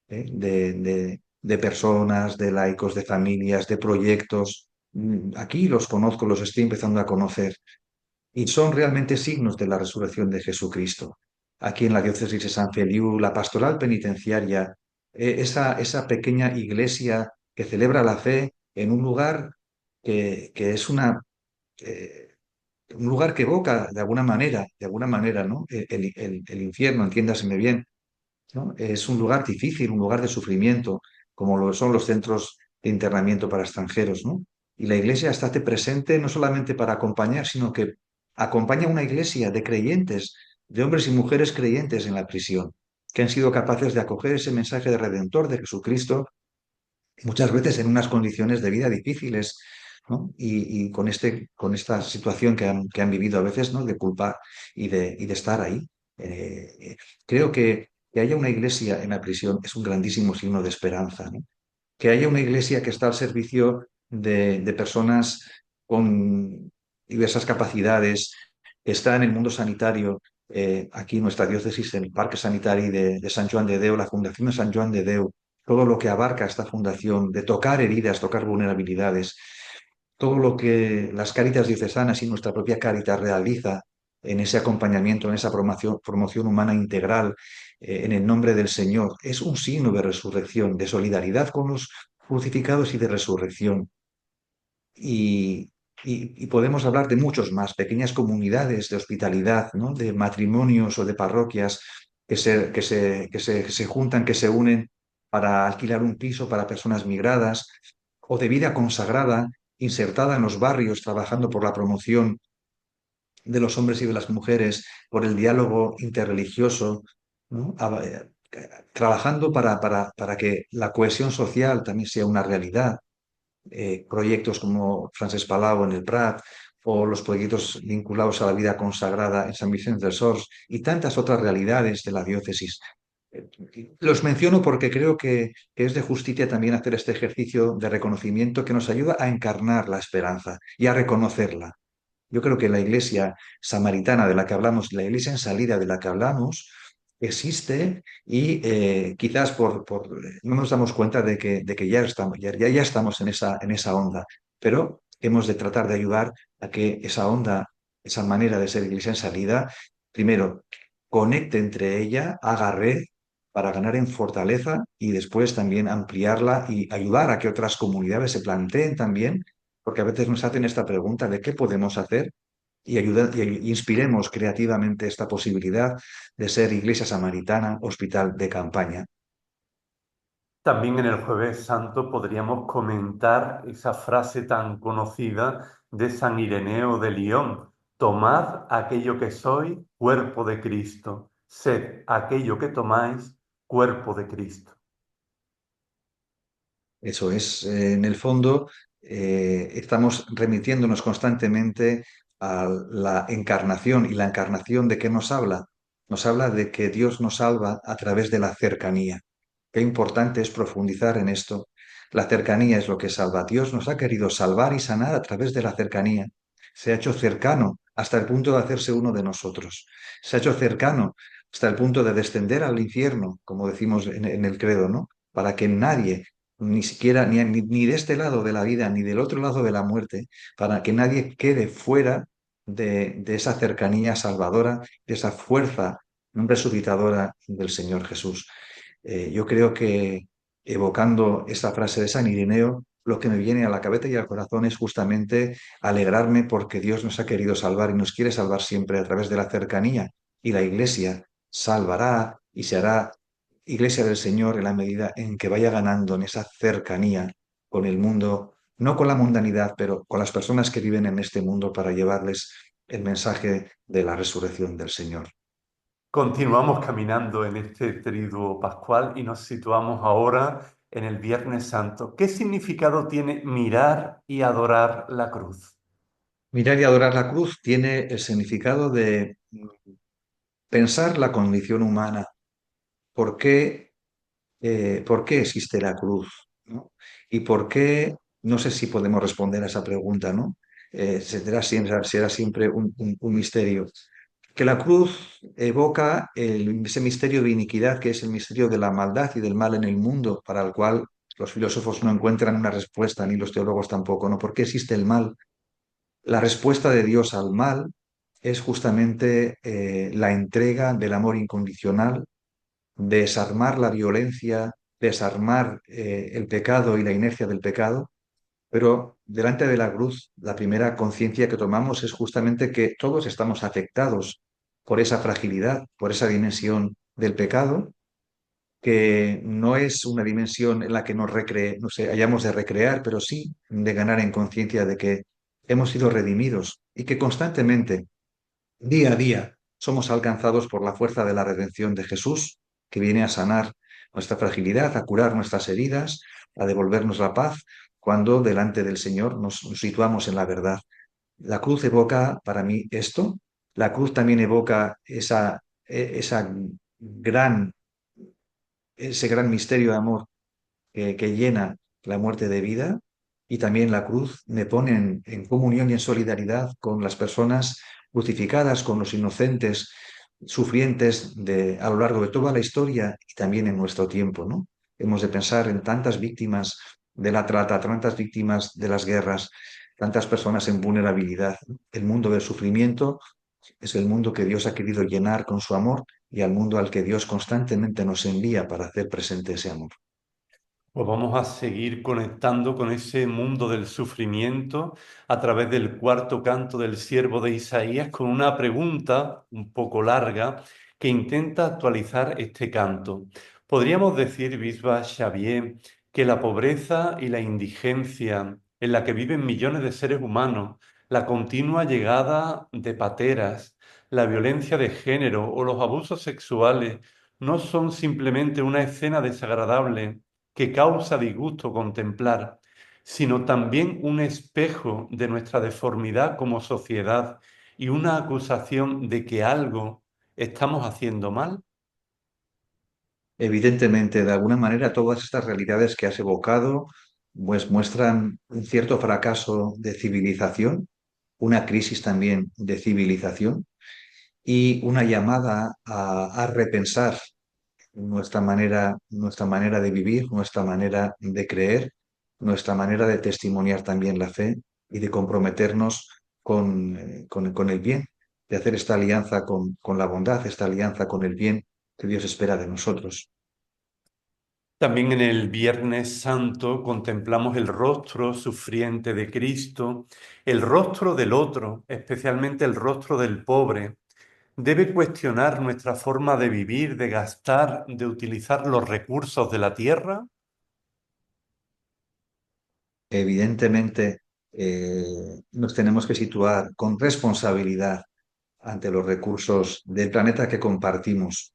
de personas, de laicos, de familias, de proyectos. Aquí los conozco, los estoy empezando a conocer y son realmente signos de la resurrección de Jesucristo. Aquí en la diócesis de San Feliu, la pastoral penitenciaria, esa pequeña iglesia que celebra la fe en un lugar que es un lugar que evoca de alguna manera, ¿no? El infierno, entiéndaseme bien, ¿no? Es un lugar difícil, un lugar de sufrimiento, como lo son los centros de internamiento para extranjeros, ¿no? Y la iglesia está presente no solamente para acompañar, sino que acompaña a una iglesia de creyentes, de hombres y mujeres creyentes en la prisión, que han sido capaces de acoger ese mensaje de redentor de Jesucristo, muchas veces en unas condiciones de vida difíciles, ¿no? Y con esta situación que han vivido a veces, ¿no? De culpa y de estar ahí. Creo que haya una iglesia en la prisión es un grandísimo signo de esperanza, ¿no? Que haya una iglesia que está al servicio de personas con diversas capacidades, que está en el mundo sanitario. Aquí en nuestra diócesis, en el Parque Sanitario de Sant Joan de Déu, la Fundación de Sant Joan de Déu, todo lo que abarca esta fundación, de tocar heridas, tocar vulnerabilidades, todo lo que las Cáritas diocesanas y nuestra propia Cáritas realiza en ese acompañamiento, en esa promoción humana integral, en el nombre del Señor, es un signo de resurrección, de solidaridad con los crucificados y de resurrección. Y, y podemos hablar de muchos más, pequeñas comunidades de hospitalidad, ¿no? De matrimonios o de parroquias que se juntan, que se unen para alquilar un piso para personas migradas, o de vida consagrada, insertada en los barrios, trabajando por la promoción de los hombres y de las mujeres, por el diálogo interreligioso, ¿no? Trabajando para que la cohesión social también sea una realidad. Proyectos como Francesc Palau en el Prat o los proyectos vinculados a la vida consagrada en San Vicente dels Horts y tantas otras realidades de la diócesis. Los menciono porque creo que es de justicia también hacer este ejercicio de reconocimiento que nos ayuda a encarnar la esperanza y a reconocerla. Yo creo que la iglesia samaritana de la que hablamos, la iglesia en salida de la que hablamos, existe y quizás no nos damos cuenta de que ya estamos en esa onda, pero hemos de tratar de ayudar a que esa onda, esa manera de ser iglesia en salida, primero conecte entre ella, haga red para ganar en fortaleza y después también ampliarla y ayudar a que otras comunidades se planteen también, porque a veces nos hacen esta pregunta de qué podemos hacer y inspiremos creativamente esta posibilidad de ser iglesia samaritana, hospital de campaña. También en el Jueves Santo podríamos comentar esa frase tan conocida de San Ireneo de Lyon: tomad aquello que soy, cuerpo de Cristo; sed aquello que tomáis, cuerpo de Cristo. Eso es, en el fondo, estamos remitiéndonos constantemente a la encarnación. ¿Y la encarnación de qué nos habla? Nos habla de que Dios nos salva a través de la cercanía. Qué importante es profundizar en esto. La cercanía es lo que salva. Dios nos ha querido salvar y sanar a través de la cercanía. Se ha hecho cercano hasta el punto de hacerse uno de nosotros. Se ha hecho cercano hasta el punto de descender al infierno, como decimos en el credo, ¿no? Para que nadie, ni siquiera ni de este lado de la vida, ni del otro lado de la muerte, para que nadie quede fuera de esa cercanía salvadora, de esa fuerza resucitadora del Señor Jesús. Yo creo que evocando esta frase de San Ireneo, lo que me viene a la cabeza y al corazón es justamente alegrarme porque Dios nos ha querido salvar y nos quiere salvar siempre a través de la cercanía. Y la Iglesia salvará y se hará Iglesia del Señor en la medida en que vaya ganando en esa cercanía con el mundo, no con la mundanidad, pero con las personas que viven en este mundo para llevarles el mensaje de la resurrección del Señor. Continuamos caminando en este triduo pascual y nos situamos ahora en el Viernes Santo. ¿Qué significado tiene mirar y adorar la cruz? Mirar y adorar la cruz tiene el significado de pensar la condición humana. ¿Por qué existe la cruz? ¿No? ¿Y por qué? No sé si podemos responder a esa pregunta, ¿no? Será siempre un misterio. Que la cruz evoca ese misterio de iniquidad, que es el misterio de la maldad y del mal en el mundo, para el cual los filósofos no encuentran una respuesta, ni los teólogos tampoco, ¿no? ¿Por qué existe el mal? La respuesta de Dios al mal es justamente la entrega del amor incondicional, desarmar la violencia, desarmar el pecado y la inercia del pecado, pero delante de la cruz, la primera conciencia que tomamos es justamente que todos estamos afectados por esa fragilidad, por esa dimensión del pecado, que no es una dimensión en la que no sé, hayamos de recrear, pero sí de ganar en conciencia de que hemos sido redimidos y que constantemente, día a día, somos alcanzados por la fuerza de la redención de Jesús, que viene a sanar nuestra fragilidad, a curar nuestras heridas, a devolvernos la paz, cuando delante del Señor nos situamos en la verdad. La cruz evoca para mí esto. La cruz también evoca esa gran, ese gran misterio de amor que llena la muerte de vida, y también la cruz me pone en comunión y en solidaridad con las personas crucificadas, con los inocentes sufrientes a lo largo de toda la historia y también en nuestro tiempo, ¿no? Hemos de pensar en tantas víctimas de la trata, tantas víctimas de las guerras, tantas personas en vulnerabilidad. El mundo del sufrimiento es el mundo que Dios ha querido llenar con su amor y al mundo al que Dios constantemente nos envía para hacer presente ese amor. Pues vamos a seguir conectando con ese mundo del sufrimiento a través del cuarto canto del siervo de Isaías, con una pregunta un poco larga que intenta actualizar este canto. Podríamos decir, Bisba Xavier, que la pobreza y la indigencia en la que viven millones de seres humanos, la continua llegada de pateras, la violencia de género o los abusos sexuales no son simplemente una escena desagradable que causa disgusto contemplar, sino también un espejo de nuestra deformidad como sociedad y una acusación de que algo estamos haciendo mal. Evidentemente, de alguna manera, todas estas realidades que has evocado, pues muestran un cierto fracaso de civilización, una crisis también de civilización y una llamada a repensar nuestra manera de vivir, nuestra manera de creer, nuestra manera de testimoniar también la fe y de comprometernos con el bien, de hacer esta alianza con la bondad, esta alianza con el bien que Dios espera de nosotros. También en el Viernes Santo contemplamos el rostro sufriente de Cristo, el rostro del otro, especialmente el rostro del pobre. Debe cuestionar nuestra forma de vivir, de gastar, de utilizar los recursos de la tierra. Evidentemente, nos tenemos que situar con responsabilidad ante los recursos del planeta que compartimos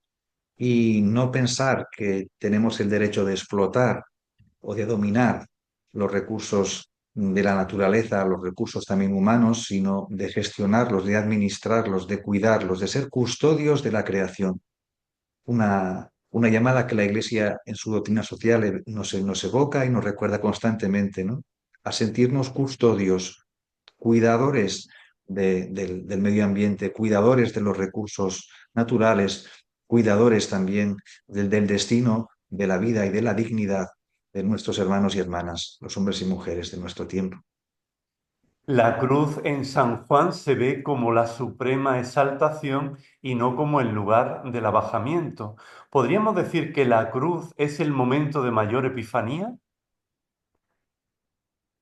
y no pensar que tenemos el derecho de explotar o de dominar los recursos de la naturaleza, los recursos también humanos, sino de gestionarlos, de administrarlos, de cuidarlos, de ser custodios de la creación. Una llamada que la Iglesia en su doctrina social nos evoca y nos recuerda constantemente, ¿no? A sentirnos custodios, cuidadores del medio ambiente, cuidadores de los recursos naturales, cuidadores también del destino, de la vida y de la dignidad de nuestros hermanos y hermanas, los hombres y mujeres de nuestro tiempo. La cruz en San Juan se ve como la suprema exaltación y no como el lugar del abajamiento. ¿Podríamos decir que la cruz es el momento de mayor epifanía?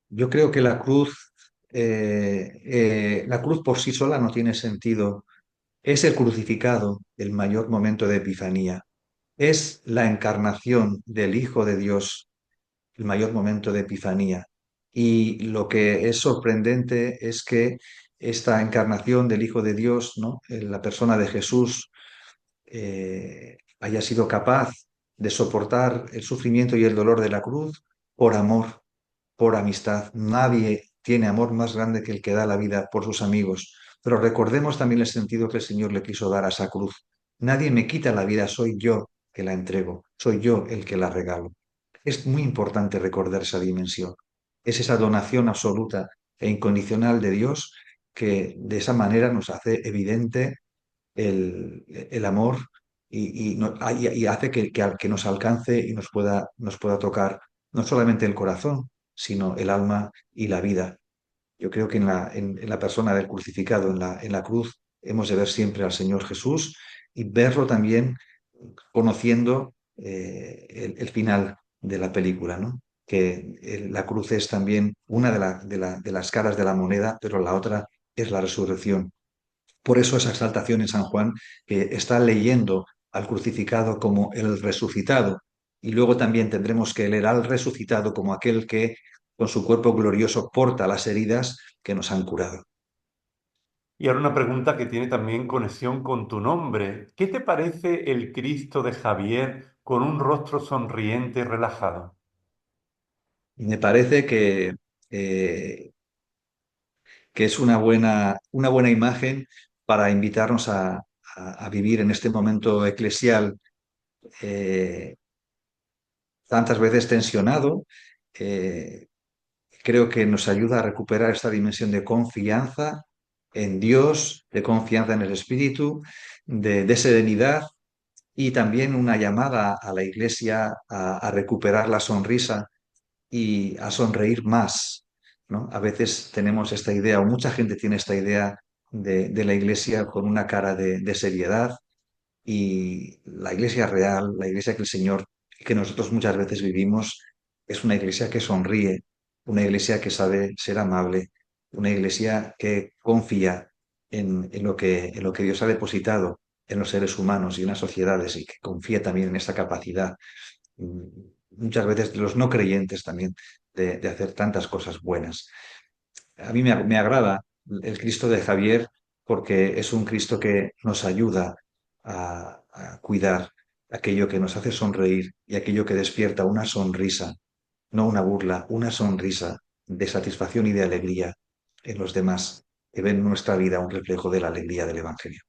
Yo creo que la cruz por sí sola no tiene sentido. Es el crucificado el mayor momento de epifanía. Es la encarnación del Hijo de Dios el mayor momento de epifanía. Y lo que es sorprendente es que esta encarnación del Hijo de Dios, ¿no? En la persona de Jesús, haya sido capaz de soportar el sufrimiento y el dolor de la cruz por amor, por amistad. Nadie tiene amor más grande que el que da la vida por sus amigos. Pero recordemos también el sentido que el Señor le quiso dar a esa cruz. Nadie me quita la vida, soy yo que la entrego, soy yo el que la regalo. Es muy importante recordar esa dimensión. Es esa donación absoluta e incondicional de Dios que de esa manera nos hace evidente el amor y hace que nos alcance y nos pueda tocar no solamente el corazón, sino el alma y la vida. Yo creo que en la persona del crucificado, en la cruz, hemos de ver siempre al Señor Jesús y verlo también conociendo el final de la película, ¿no? Que la cruz es también una de las caras de la moneda, pero la otra es la resurrección. Por eso esa exaltación en San Juan, que está leyendo al crucificado como el resucitado, y luego también tendremos que leer al resucitado como aquel que con su cuerpo glorioso porta las heridas que nos han curado. Y ahora una pregunta que tiene también conexión con tu nombre. ¿Qué te parece el Cristo de Javier con un rostro sonriente y relajado? Y me parece eh, que es una buena imagen para invitarnos a vivir en este momento eclesial eh, tantas veces tensionado. eh, Creo que nos ayuda a recuperar esta dimensión de confianza en Dios, de confianza en el Espíritu, de serenidad y también una llamada a la Iglesia a recuperar la sonrisa y a sonreír más, ¿no? A veces tenemos esta idea, o mucha gente tiene esta idea de la Iglesia con una cara de seriedad y la Iglesia real, la Iglesia que el Señor, que nosotros muchas veces vivimos, es una Iglesia que sonríe, una Iglesia que sabe ser amable, una Iglesia que confía en lo que Dios ha depositado en los seres humanos y en las sociedades y que confía también en esa capacidad, mm, muchas veces de los no creyentes también, de hacer tantas cosas buenas. A mí me agrada el Cristo de Javier porque es un Cristo que nos ayuda a cuidar aquello que nos hace sonreír y aquello que despierta una sonrisa, no una burla, una sonrisa de satisfacción y de alegría en los demás, que ven en nuestra vida un reflejo de la alegría del Evangelio.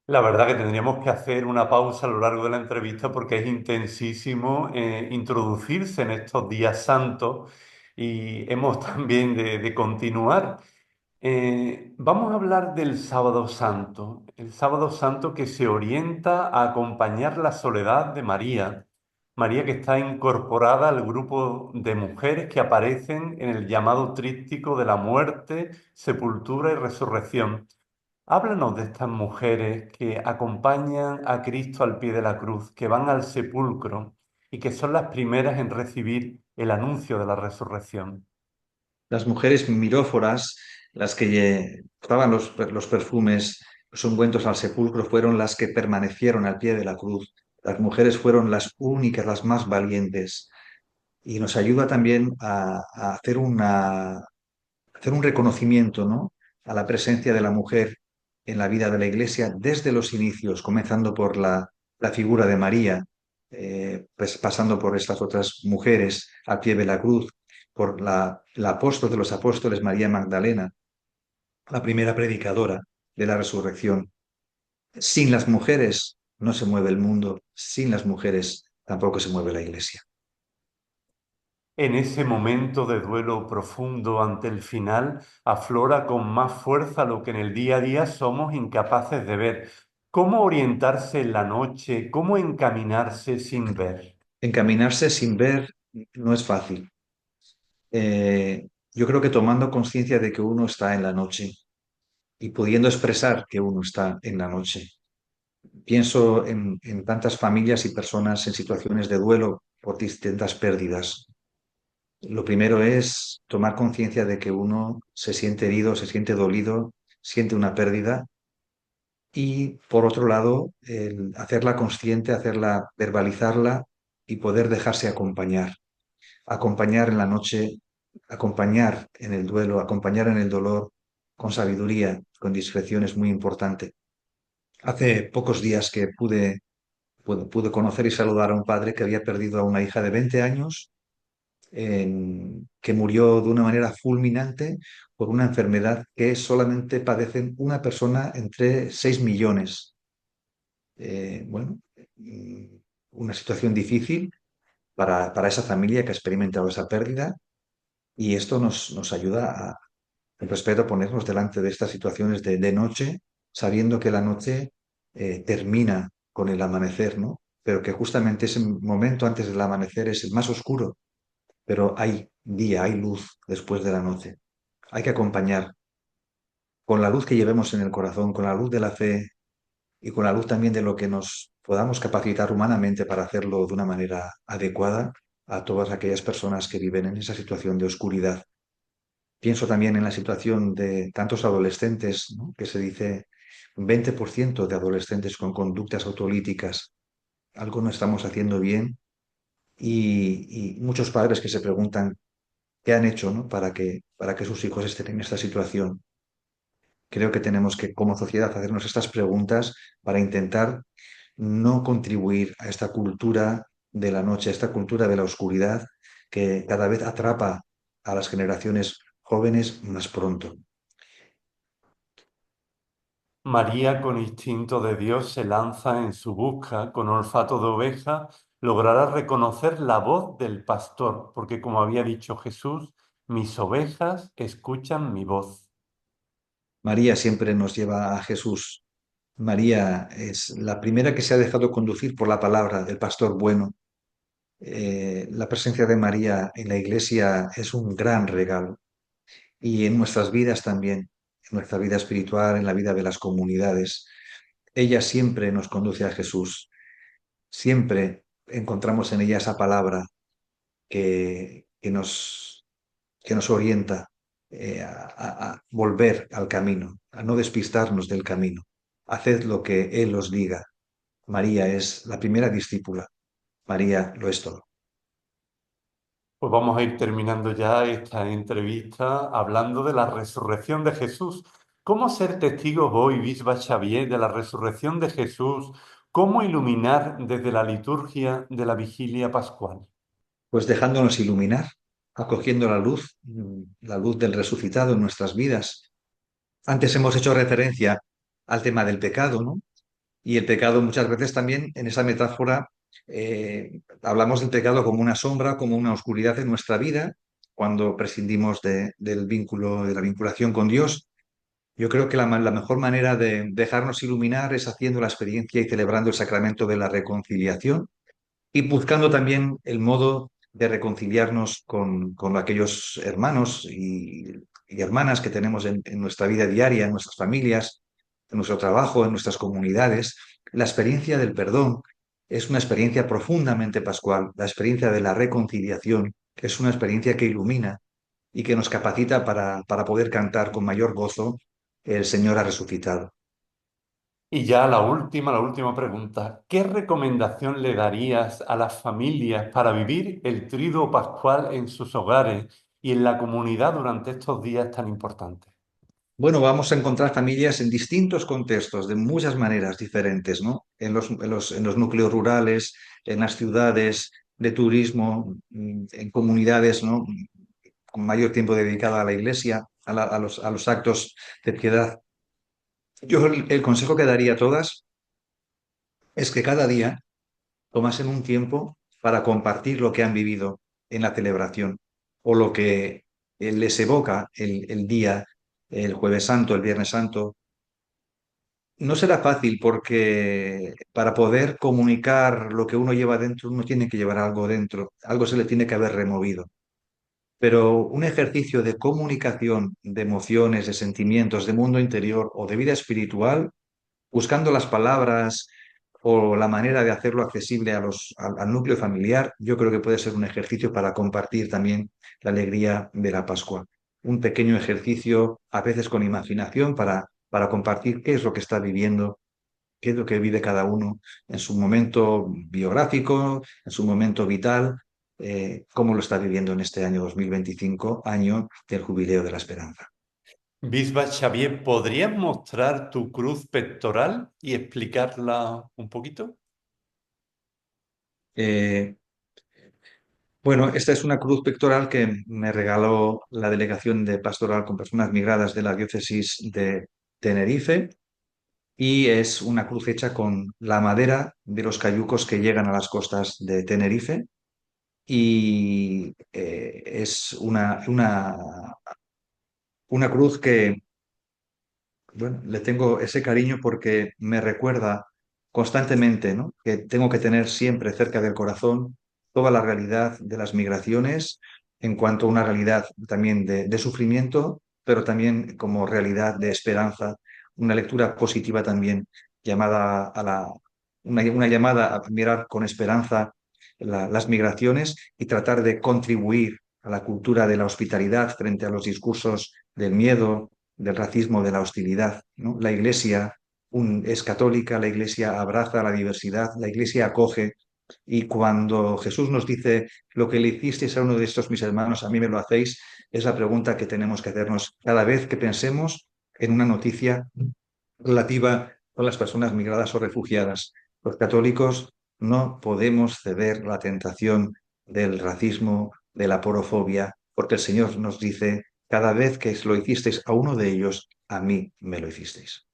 La verdad que tendríamos que hacer una pausa a lo largo de la entrevista porque es intensísimo introducirse en estos días santos y hemos también de continuar. Vamos a hablar del Sábado Santo, el Sábado Santo que se orienta a acompañar la soledad de María, María que está incorporada al grupo de mujeres que aparecen en el llamado tríptico de la muerte, sepultura y resurrección. Háblanos de estas mujeres que acompañan a Cristo al pie de la cruz, que van al sepulcro y que son las primeras en recibir el anuncio de la resurrección. Las mujeres miróforas, las que llevaban los perfumes, los ungüentos al sepulcro, fueron las que permanecieron al pie de la cruz. Las mujeres fueron las únicas, las más valientes. Y nos ayuda también a hacer un reconocimiento, ¿no?, a la presencia de la mujer en la vida de la Iglesia desde los inicios, comenzando por la figura de María, pues pasando por estas otras mujeres al pie de la cruz, por la apóstol de los apóstoles, María Magdalena, la primera predicadora de la resurrección. Sin las mujeres no se mueve el mundo, sin las mujeres tampoco se mueve la Iglesia. En ese momento de duelo profundo ante el final, aflora con más fuerza lo que en el día a día somos incapaces de ver. ¿Cómo orientarse en la noche? ¿Cómo encaminarse sin ver? Encaminarse sin ver no es fácil. Yo creo que tomando conciencia de que uno está en la noche y pudiendo expresar que uno está en la noche. Pienso en tantas familias y personas en situaciones de duelo por distintas pérdidas. Lo primero es tomar conciencia de que uno se siente herido, se siente dolido, siente una pérdida y por otro lado, el hacerla consciente, hacerla verbalizarla y poder dejarse acompañar. Acompañar en la noche, acompañar en el duelo, acompañar en el dolor con sabiduría, con discreción es muy importante. Hace pocos días que pude conocer y saludar a un padre que había perdido a una hija de 20 años, que murió de una manera fulminante por una enfermedad que solamente padecen una persona entre 6 millones. Bueno, mm, una situación difícil para esa familia que ha experimentado esa pérdida y esto nos ayuda a, en respeto, a ponernos delante de estas situaciones de noche, sabiendo que la noche termina con el amanecer, ¿no? Pero que justamente ese momento antes del amanecer es el más oscuro, pero hay día, hay luz después de la noche. Hay que acompañar con la luz que llevemos en el corazón, con la luz de la fe y con la luz también de lo que nos podamos capacitar humanamente para hacerlo de una manera adecuada a todas aquellas personas que viven en esa situación de oscuridad. Pienso también en la situación de tantos adolescentes, ¿no?, que se dice 20% de adolescentes con conductas autolíticas. Algo no estamos haciendo bien y muchos padres que se preguntan qué han hecho, ¿no?, para que sus hijos estén en esta situación. Creo que tenemos que, como sociedad, hacernos estas preguntas para intentar no contribuir a esta cultura de la noche, a esta cultura de la oscuridad que cada vez atrapa a las generaciones jóvenes más pronto. María, con instinto de Dios, se lanza en su busca, con olfato de oveja, logrará reconocer la voz del pastor, porque como había dicho Jesús, mis ovejas escuchan mi voz. María siempre nos lleva a Jesús. María es la primera que se ha dejado conducir por la palabra del pastor bueno. La presencia de María en la iglesia es un gran regalo y en nuestras vidas también, en nuestra vida espiritual, en la vida de las comunidades. Ella siempre nos conduce a Jesús, siempre encontramos en ella esa palabra que nos orienta a volver al camino, a no despistarnos del camino. Haced lo que Él os diga. María es la primera discípula. María lo es todo. Pues vamos a ir terminando ya esta entrevista hablando de la resurrección de Jesús. ¿Cómo ser testigos hoy, Bisba Xavier, de la resurrección de Jesús? ¿Cómo iluminar desde la liturgia de la vigilia pascual? Pues dejándonos iluminar, acogiendo la luz del resucitado en nuestras vidas. Antes hemos hecho referencia al tema del pecado, ¿no? Y el pecado muchas veces también, en esa metáfora, hablamos del pecado como una sombra, como una oscuridad en nuestra vida, cuando prescindimos del vínculo, de la vinculación con Dios. Yo creo que la mejor manera de dejarnos iluminar es haciendo la experiencia y celebrando el sacramento de la reconciliación y buscando también el modo de reconciliarnos con aquellos hermanos y hermanas que tenemos en nuestra vida diaria, en nuestras familias, en nuestro trabajo, en nuestras comunidades. La experiencia del perdón es una experiencia profundamente pascual. La experiencia de la reconciliación es una experiencia que ilumina y que nos capacita para poder cantar con mayor gozo: el Señor ha resucitado. Y ya la última pregunta. ¿Qué recomendación le darías a las familias para vivir el Triduo Pascual en sus hogares y en la comunidad durante estos días tan importantes? Bueno, vamos a encontrar familias en distintos contextos, de muchas maneras diferentes, ¿no? En los núcleos rurales, en las ciudades, de turismo, en comunidades, ¿no? Con mayor tiempo dedicado a la iglesia, a los actos de piedad. Yo el consejo que daría a todas es que cada día tomasen un tiempo para compartir lo que han vivido en la celebración o lo que les evoca el día, el Jueves Santo, el Viernes Santo. No será fácil porque para poder comunicar lo que uno lleva dentro, uno tiene que llevar algo dentro, algo se le tiene que haber removido. Pero un ejercicio de comunicación, de emociones, de sentimientos, de mundo interior o de vida espiritual, buscando las palabras o la manera de hacerlo accesible al núcleo familiar, yo creo que puede ser un ejercicio para compartir también la alegría de la Pascua. Un pequeño ejercicio, a veces con imaginación, para compartir qué es lo que está viviendo, qué es lo que vive cada uno en su momento biográfico, en su momento vital, cómo lo está viviendo en este año 2025, año del Jubileo de la Esperanza. Bisba Xavier, ¿podrías mostrar tu cruz pectoral y explicarla un poquito? Eh, Bueno, esta es una cruz pectoral que me regaló la Delegación de Pastoral con Personas Migradas de la Diócesis de Tenerife y es una cruz hecha con la madera de los cayucos que llegan a las costas de Tenerife y es una cruz que, bueno, le tengo ese cariño porque me recuerda constantemente, ¿no? Que tengo que tener siempre cerca del corazón toda la realidad de las migraciones en cuanto a una realidad también de sufrimiento, pero también como realidad de esperanza, una lectura positiva también llamada una llamada a mirar con esperanza las migraciones y tratar de contribuir a la cultura de la hospitalidad frente a los discursos del miedo, del racismo, de la hostilidad, ¿no? La Iglesia es católica, la Iglesia abraza la diversidad, la Iglesia acoge, y cuando Jesús nos dice: lo que le hicisteis a uno de estos mis hermanos, a mí me lo hacéis, es la pregunta que tenemos que hacernos cada vez que pensemos en una noticia relativa con las personas migradas o refugiadas. Los católicos no podemos ceder la tentación del racismo, de la porofobia, porque el Señor nos dice: cada vez que lo hicisteis a uno de ellos, a mí me lo hicisteis.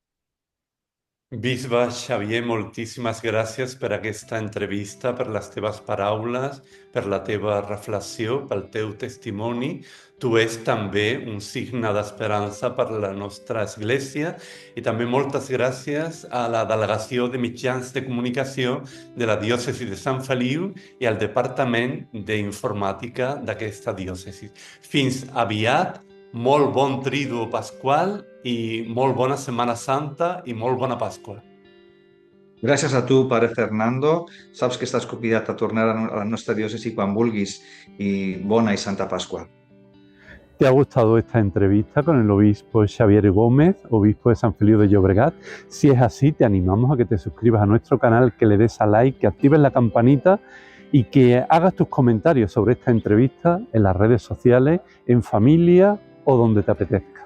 Bisba Xavier, moltíssimes gràcies per aquesta entrevista, per les teves paraules, per la teva reflexió, pel teu testimoni. Tu és també un signe d'esperança per la nostra Església i també moltes gràcies a la Delegació de Mitjans de Comunicació de la Diòcesi de Sant Feliu i al Departament d'Informàtica d'aquesta diòcesi. Fins aviat. Molt bon Triduo Pasqual i molt bona Setmana Santa i molt bona Pasqua. Gracias a tu, Padre Fernando. Sabes que estás convidat a tornar a la nuestra diócesis quan vulguis, y bona y Santa Pascua. ¿Te ha gustado esta entrevista con el obispo Xavier Gómez, obispo de San Feliu de Llobregat? Si es así, te animamos a que te suscribas a nuestro canal, que le des a like, que actives la campanita y que hagas tus comentarios sobre esta entrevista en las redes sociales, en familia o donde te apetezca.